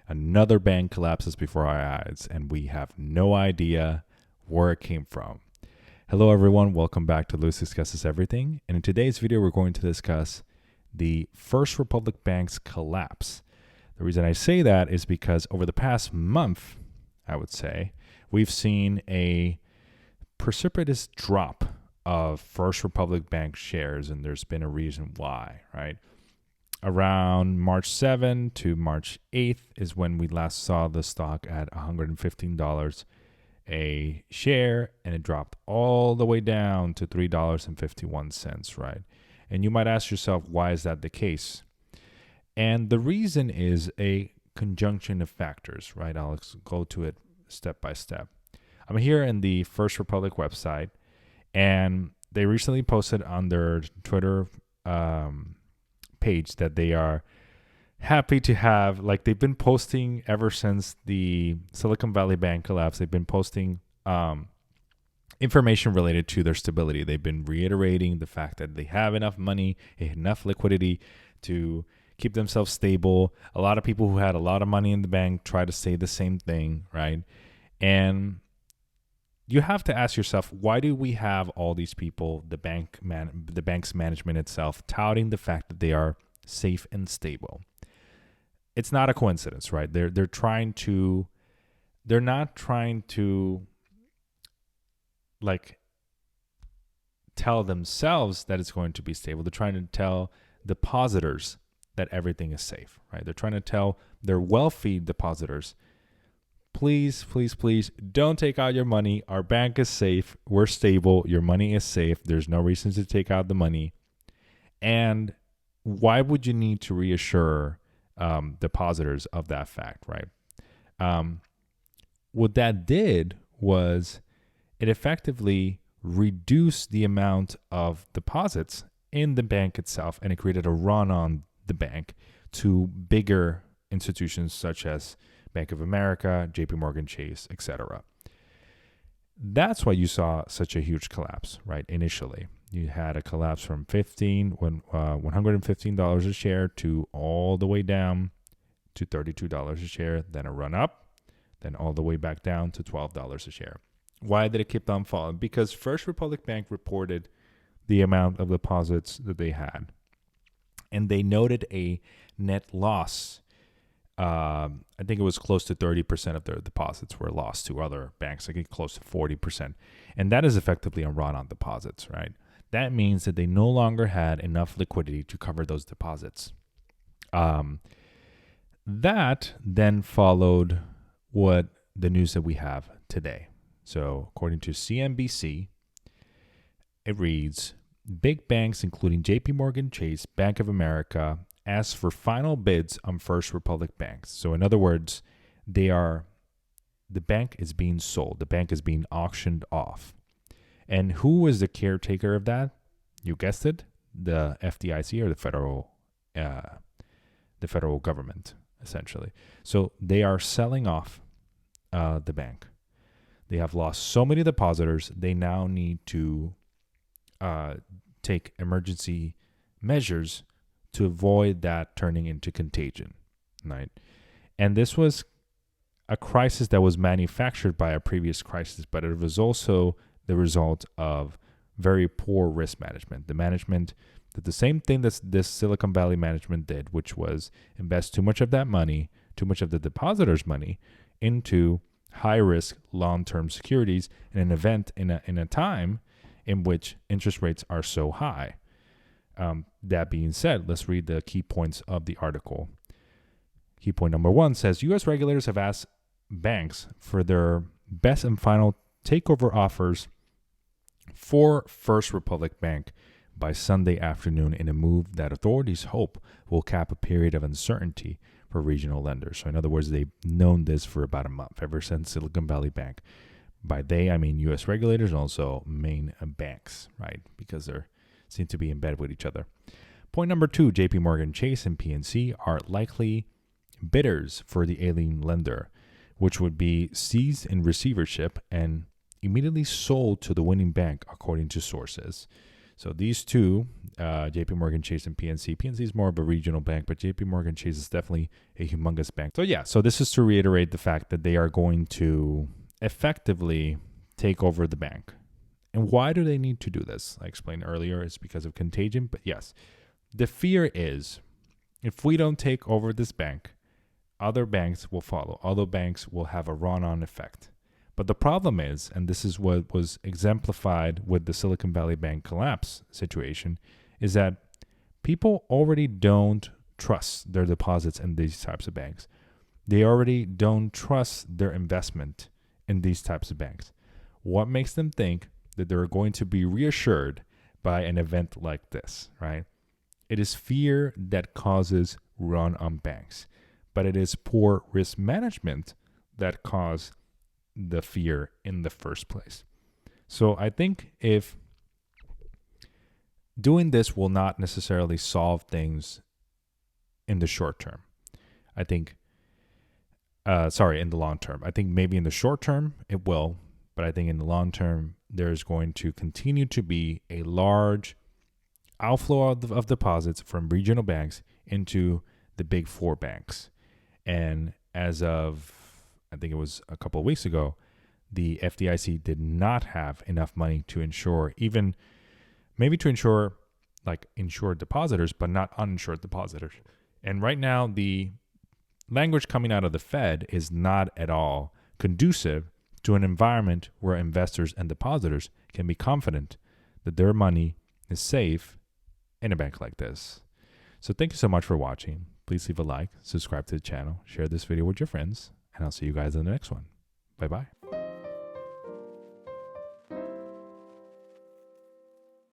Another bank collapses before our eyes, and we have no idea where it came from. Hello, everyone. Welcome back to Luis Discusses Everything. And in today's video, we're going to discuss the First Republic Bank's collapse. The reason I say that is because over the past month, I would say, we've seen a precipitous drop of First Republic Bank shares, and there's been a reason why, right? Around March 7 to March 8th is when we last saw the stock at $115 a share, and it dropped all the way down to $3.51, right? And you might ask yourself, why is that the case? And the reason is a conjunction of factors, right? I'll go to it step by step. I'm here in the First Republic website, and they recently posted on their Twitter page that they are happy to have, like, they've been posting ever since the Silicon Valley Bank collapse. They've been posting information related to their stability. They've been reiterating the fact that they have enough money, enough liquidity to keep themselves stable. A lot of people who had a lot of money in the bank try to say the same thing, right? And you have to ask yourself, why do we have all these people, the bank's management itself, touting the fact that they are safe and stable? It's not a coincidence, right? They're not trying to like tell themselves that it's going to be stable. They're trying to tell depositors that everything is safe, right? They're trying to tell their wealthy depositors, please, please, please don't take out your money. Our bank is safe. We're stable. Your money is safe. There's no reason to take out the money. And why would you need to reassure depositors of that fact, right? What that did was it effectively reduced the amount of deposits in the bank itself, and it created a run on the bank to bigger institutions such as Bank of America, JP Morgan Chase, etc. That's why you saw such a huge collapse, right? Initially, you had a collapse from $115 a share to all the way down to $32 a share, then a run up, then all the way back down to $12 a share. Why did it keep on falling? Because First Republic Bank reported the amount of deposits that they had, and they noted a net loss. I think it was close to 30% of their deposits were lost to other banks, like close to 40%. And that is effectively a run on deposits, right? That means that they no longer had enough liquidity to cover those deposits. That then followed what the news that we have today. So according to CNBC, it reads, big banks including JP Morgan Chase, Bank of America, asked for final bids on First Republic banks. So in other words, the bank is being sold. The bank is being auctioned off. And who is the caretaker of that? You guessed it, the FDIC, or the federal government, essentially. So they are selling off the bank. They have lost so many depositors. They now need to take emergency measures to avoid that turning into contagion, right? And this was a crisis that was manufactured by a previous crisis, but it was also the result of very poor risk management. The management did the same thing that this Silicon Valley management did, which was invest too much of that money, too much of the depositors' money, into high-risk long-term securities in an event in a time in which interest rates are so high. That being said, let's read the key points of the article. Key point number 1 says, U.S. regulators have asked banks for their best and final takeover offers for First Republic Bank by Sunday afternoon in a move that authorities hope will cap a period of uncertainty for regional lenders. So in other words, they've known this for about a month, ever since Silicon Valley Bank. By they, I mean U.S. regulators and also main banks, right? Because they seem to be in bed with each other. Point number 2, JP Morgan Chase and PNC are likely bidders for the alien lender, which would be seized in receivership and immediately sold to the winning bank, according to sources. So these two, JP Morgan Chase and PNC. PNC is more of a regional bank, but JP Morgan Chase is definitely a humongous bank. So yeah, so this is to reiterate the fact that they are going to effectively take over the bank. And why do they need to do this? I explained earlier, it's because of contagion. But yes, the fear is if we don't take over this bank, other banks will follow. Other banks will have a run-on effect. But the problem is, and this is what was exemplified with the Silicon Valley Bank collapse situation, is that people already don't trust their deposits in these types of banks. They already don't trust their investment in these types of banks. What makes them think that they're going to be reassured by an event like this, right? It is fear that causes run on banks, but it is poor risk management that cause the fear in the first place. So I think if doing this will not necessarily solve things in the short term, I think, in the long term. I think maybe in the short term it will, but I think in the long term there's going to continue to be a large outflow of deposits from regional banks into the big four banks. And as of, I think it was a couple of weeks ago, the FDIC did not have enough money to insure, even maybe to insure like insured depositors, but not uninsured depositors. And right now, the language coming out of the Fed is not at all conducive to an environment where investors and depositors can be confident that their money is safe in a bank like this. So thank you so much for watching. Please leave a like, subscribe to the channel, share this video with your friends, and I'll see you guys in the next one. Bye-bye.